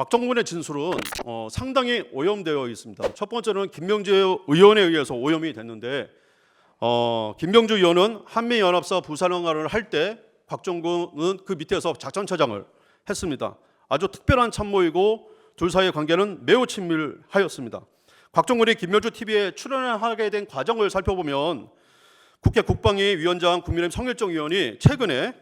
곽정군의 진술은 상당히 오염되어 있습니다. 첫 번째는 김명주 의원에 의해서 오염이 됐는데 김명주 의원은 한미연합사 부사령관을 할 때 곽정군은 그 밑에서 작전차장을 했습니다. 아주 특별한 참모이고 둘 사이의 관계는 매우 친밀하였습니다. 곽정군이 김명주 TV에 출연하게 된 과정을 살펴보면 국회 국방위 위원장 국민의힘 성일정 의원이 최근에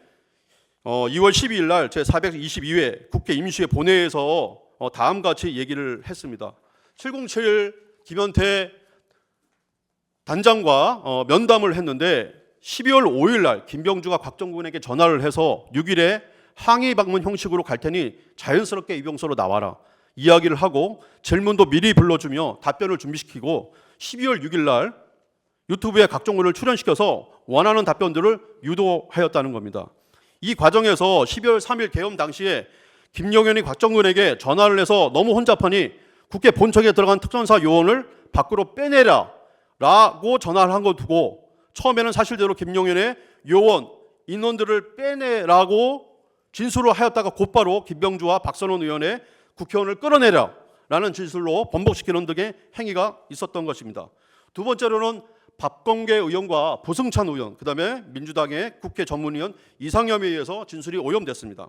2월 12일 날 제422회 국회 임시회 본회의에서 다음과 같이 얘기를 했습니다. 707 김현태 단장과 면담을 했는데 12월 5일 날 김병주가 곽정군에게 전화를 해서 6일에 항의 방문 형식으로 갈 테니 자연스럽게 이병소로 나와라 이야기를 하고 질문도 미리 불러주며 답변을 준비시키고 12월 6일 날 유튜브에 곽정군을 출연시켜서 원하는 답변들을 유도하였다는 겁니다. 이 과정에서 12월 3일 계엄 당시에 김용현이 곽정군에게 전화를 해서 너무 혼잡하니 국회 본청에 들어간 특전사 요원을 밖으로 빼내라 라고 전화를 한 거 두고 처음에는 사실대로 김용현의 요원 인원들을 빼내라고 진술을 하였다가 곧바로 김병주와 박선원 의원의 국회의원을 끌어내라 라는 진술로 번복시키는 등의 행위가 있었던 것입니다. 두 번째로는 박범계 의원과 부승찬 의원, 그 다음에 민주당의 국회 전문위원 이상엽에 의해서 진술이 오염됐습니다.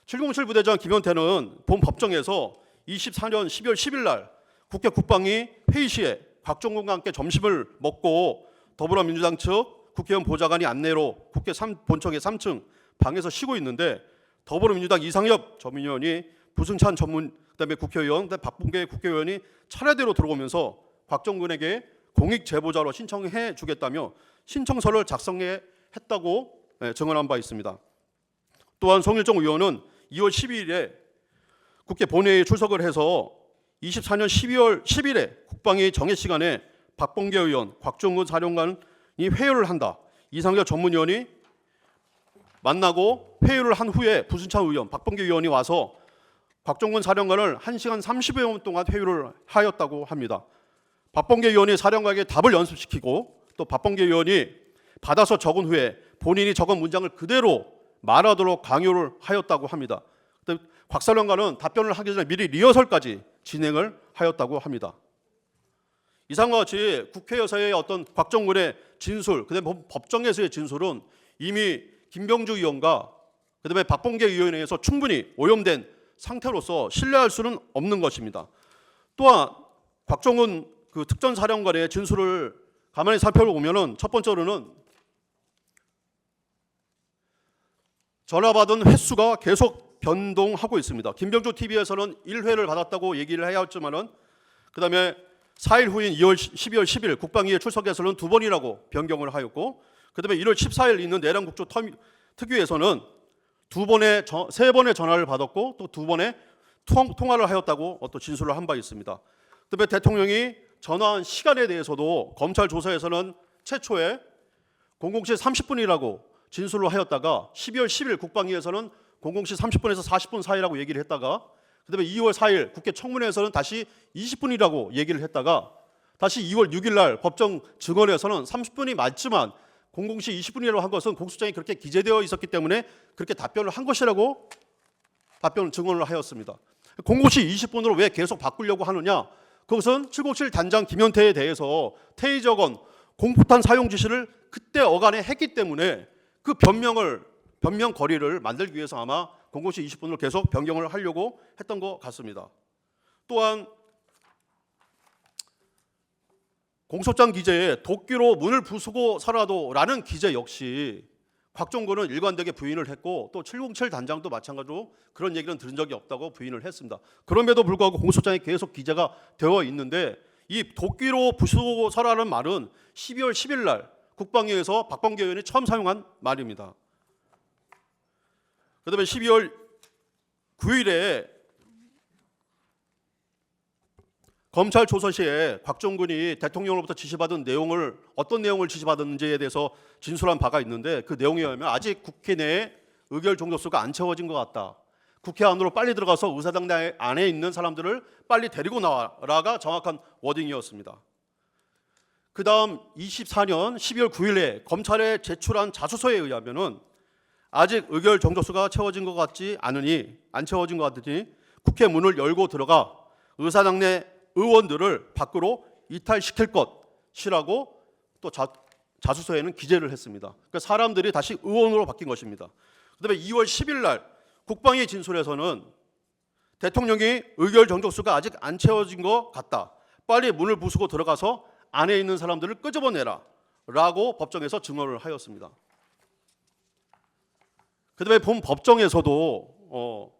707 부대장 김현태는 본 법정에서 24년 12월 10일 날 국회 국방위 회의 시에 곽정군과 함께 점심을 먹고 더불어민주당 측 국회의원 보좌관이 안내로 국회 본청의 3층 방에서 쉬고 있는데 더불어민주당 이상엽 전문위원이 부승찬 그다음에 국회의원, 그다음에 박범계 국회의원이 차례대로 들어오면서 곽정군에게 공익 제보자로 신청해 주겠다며 신청서를 작성했다고 증언한 바 있습니다. 또한 송일정 의원은 2월 12일에 국회 본회의에 출석을 해서 24년 12월 10일에 국방위 정해 시간에 박범계 의원, 곽정군 사령관이 회유를 한다. 이상엽 전문위원이 만나고 회유를 한 후에 부승찬 의원, 박범계 의원이 와서 곽정군 사령관을 1시간 30여 분 동안 회유를 하였다고 합니다. 박범계 의원이 사령관에게 답을 연습시키고 또 박범계 의원이 받아서 적은 후에 본인이 적은 문장을 그대로 말하도록 강요를 하였다고 합니다. 곽 사령관은 답변을 하기 전에 미리 리허설까지 진행을 하였다고 합니다. 이상과 같이 국회에서의 어떤 곽정군의 진술, 그다음에 법정에서의 진술은 이미 김병주 의원과 그다음에 박범계 의원에 의해서 충분히 오염된 상태로서 신뢰할 수는 없는 것입니다. 또한 곽정군 그 특전사령관의 진술을 가만히 살펴보면은 첫 번째로는 전화 받은 횟수가 계속 변동하고 있습니다. 김병주 TV에서는 1회를 받았다고 얘기를 해야 했지만은 그다음에 4일 후인 12월 10일 국방위에 출석해서는 2번이라고 변경을 하였고 그다음에 1월 14일 있는 내란국조 특위에서는 3번의 전화를 받았고 또 2번의 통화를 하였다고 또 진술을 한 바 있습니다. 그다음에 대통령이 전화한 시간에 대해서도 검찰 조사에서는 최초에 00시 30분이라고 진술을 하였다가 12월 10일 국방위에서는 00시 30분에서 40분 사이라고 얘기를 했다가 그다음에 2월 4일 국회 청문회에서는 다시 20분이라고 얘기를 했다가 다시 2월 6일 날 법정 증언에서는 30분이 맞지만 00시 20분이라고 한 것은 공소장에 그렇게 기재되어 있었기 때문에 그렇게 답변을 한 것이라고 증언을 하였습니다. 00시 20분으로 왜 계속 바꾸려고 하느냐? 그것은 707 단장 김현태에 대해서 테이저건 공포탄 사용 지시를 그때 어간에 했기 때문에 그 변명 거리를 만들기 위해서 아마 00시 20분으로 계속 변경을 하려고 했던 것 같습니다. 또한 공소장 기재에 도끼로 문을 부수고 살아도 라는 기재 역시 곽정군은 일관되게 부인을 했고 또 707 단장도 마찬가지로 그런 얘기는 들은 적이 없다고 부인을 했습니다. 그럼에도 불구하고 공소장에 계속 기재가 되어 있는데 이 도끼로 부수고 살아라는 말은 12월 10일 날 국방위에서 박범계 의원이 처음 사용한 말입니다. 그다음에 12월 9일에 검찰 조사 시에 곽정군이 대통령으로부터 지시받은 내용을 어떤 내용을 지시받았는지에 대해서 진술한 바가 있는데 그 내용에 의하면 아직 국회 내에 의결 종족수가 안 채워진 것 같다. 국회 안으로 빨리 들어가서 의사당 안에 있는 사람들을 빨리 데리고 나와라가 정확한 워딩이었습니다. 그 다음 24년 12월 9일에 검찰에 제출한 자수서에 의하면은 아직 의결 정족수가 채워진 것 같지 않으니 안 채워진 것 같으니 국회 문을 열고 들어가 의사당내 의원들을 밖으로 이탈시킬 것이라고 또 자수서에는 기재를 했습니다. 그러니까 사람들이 다시 의원으로 바뀐 것입니다. 그다음에 2월 10일 날 국방위 진술에서는 대통령이 의결 정족수가 아직 안 채워진 것 같다. 빨리 문을 부수고 들어가서 안에 있는 사람들을 끄집어내라 라고 법정에서 증언을 하였습니다. 그다음에 본 법정에서도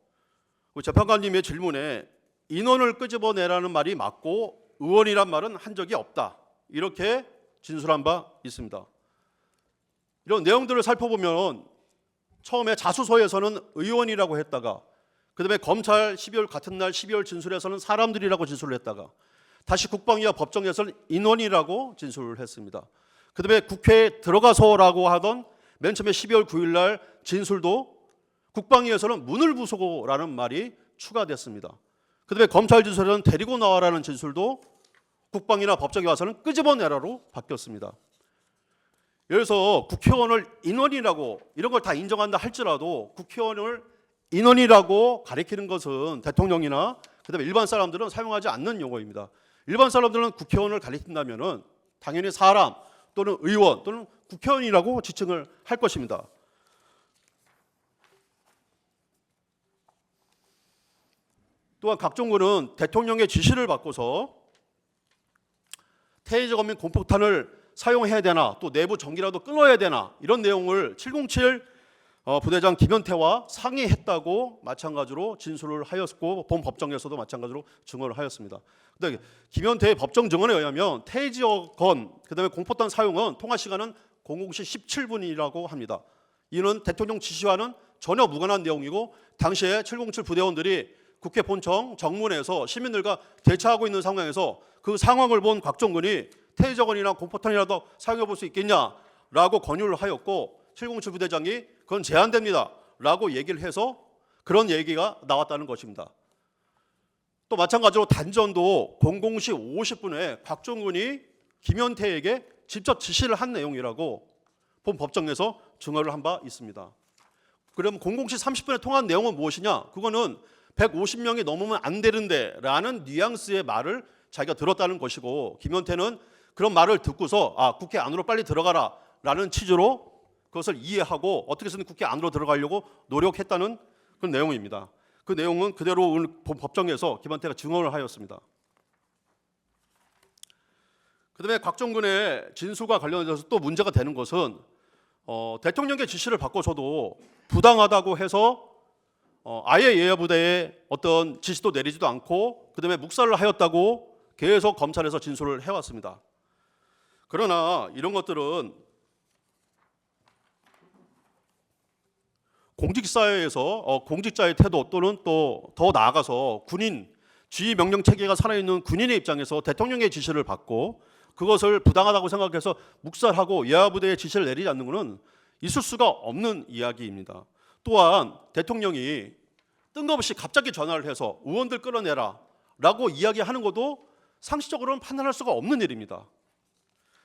재판관님의 질문에 인원을 끄집어내라는 말이 맞고 의원이란 말은 한 적이 없다. 이렇게 진술한 바 있습니다. 이런 내용들을 살펴보면 처음에 자수서에서는 의원이라고 했다가 그다음에 검찰 12월 같은 날 12월 진술에서는 사람들이라고 진술을 했다가 다시 국방위와 법정에서는 인원이라고 진술을 했습니다. 그다음에 국회에 들어가서라고 하던 맨 처음에 12월 9일 날 진술도 국방위에서는 문을 부수고라는 말이 추가됐습니다. 그다음에 검찰 진술에서는 데리고 나와라는 진술도 국방위나 법정에 와서는 끄집어내라로 바뀌었습니다. 그래서 국회의원을 인원이라고 이런 걸 다 인정한다 할지라도 국회의원을 인원이라고 가리키는 것은 대통령이나 그다음에 일반 사람들은 사용하지 않는 용어입니다. 일반 사람들은 국회의원을 가리킨다면은 당연히 사람 또는 의원 또는 국회의원이라고 지칭을 할 것입니다. 또한 각종군은 대통령의 지시를 받고서 태의적 및 공폭탄을 사용해야 되나 또 내부 전기라도 끊어야 되나 이런 내용을 707 부대장 김현태와 상의했다고 마찬가지로 진술을 하였고 본 법정에서도 마찬가지로 증언을 하였습니다. 근데 김현태의 법정 증언에 의하면 태지어건 그다음에 공포탄 사용은 통화 시간은 00시 17분이라고 합니다. 이는 대통령 지시와는 전혀 무관한 내용이고 당시에 707 부대원들이 국회 본청 정문에서 시민들과 대처하고 있는 상황에서 그 상황을 본 곽종근이 태저건이나 공포탄이라도 사용해 볼 수 있겠냐라고 권유를 하였고 707 부대장이 그건 제한됩니다 라고 얘기를 해서 그런 얘기가 나왔다는 것입니다. 또 마찬가지로 단전도 00시 50분에 곽종근이 김현태에게 직접 지시를 한 내용이라고 본 법정에서 증언을 한 바 있습니다. 그럼 00시 30분에 통한 내용은 무엇이냐? 그거는 150명이 넘으면 안 되는데 라는 뉘앙스의 말을 자기가 들었다는 것이고 김현태는 그런 말을 듣고서 국회 안으로 빨리 들어가라 라는 취지로 그것을 이해하고 어떻게 해서든 국회 안으로 들어가려고 노력했다는 그런 내용입니다. 그 내용은 그대로 오늘 법정에서 김현태가 증언을 하였습니다. 그다음에 곽종근의 진술과 관련해서 또 문제가 되는 것은 대통령의 지시를 받고서도 부당하다고 해서 아예 예하부대에 어떤 지시도 내리지도 않고 그다음에 묵살을 하였다고 계속 검찰에서 진술을 해왔습니다. 그러나 이런 것들은 공직사회에서 공직자의 태도 또는 또 더 나아가서 군인 지휘 명령 체계가 살아있는 군인의 입장에서 대통령의 지시를 받고 그것을 부당하다고 생각해서 묵살하고 예하부대에 지시를 내리지 않는 것은 있을 수가 없는 이야기입니다. 또한 대통령이 뜬금없이 갑자기 전화를 해서 의원들 끌어내라 라고 이야기하는 것도 상식적으로는 판단할 수가 없는 일입니다.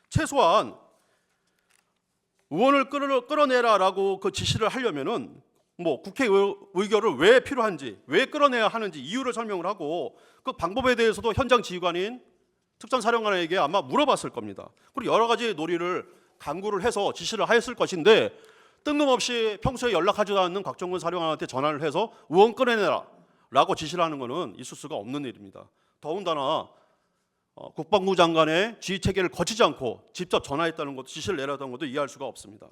최소한 의원을 끌어내라 라고 그 지시를 하려면은 국회 의결을 왜 필요한지 왜 끌어내야 하는지 이유를 설명을 하고 그 방법에 대해서도 현장 지휘관인 특전사령관에게 아마 물어봤을 겁니다. 그리고 여러 가지 논의를 강구를 해서 지시를 하였을 것인데 뜬금없이 평소에 연락하지도 않는 곽종근 사령관한테 전화를 해서 의원 끌어내라 라고 지시를 하는 것은 있을 수가 없는 일입니다. 더군다나 국방부 장관의 지휘체계를 거치지 않고 직접 전화했다는 것도 지시를 내렸다는 것도 이해할 수가 없습니다.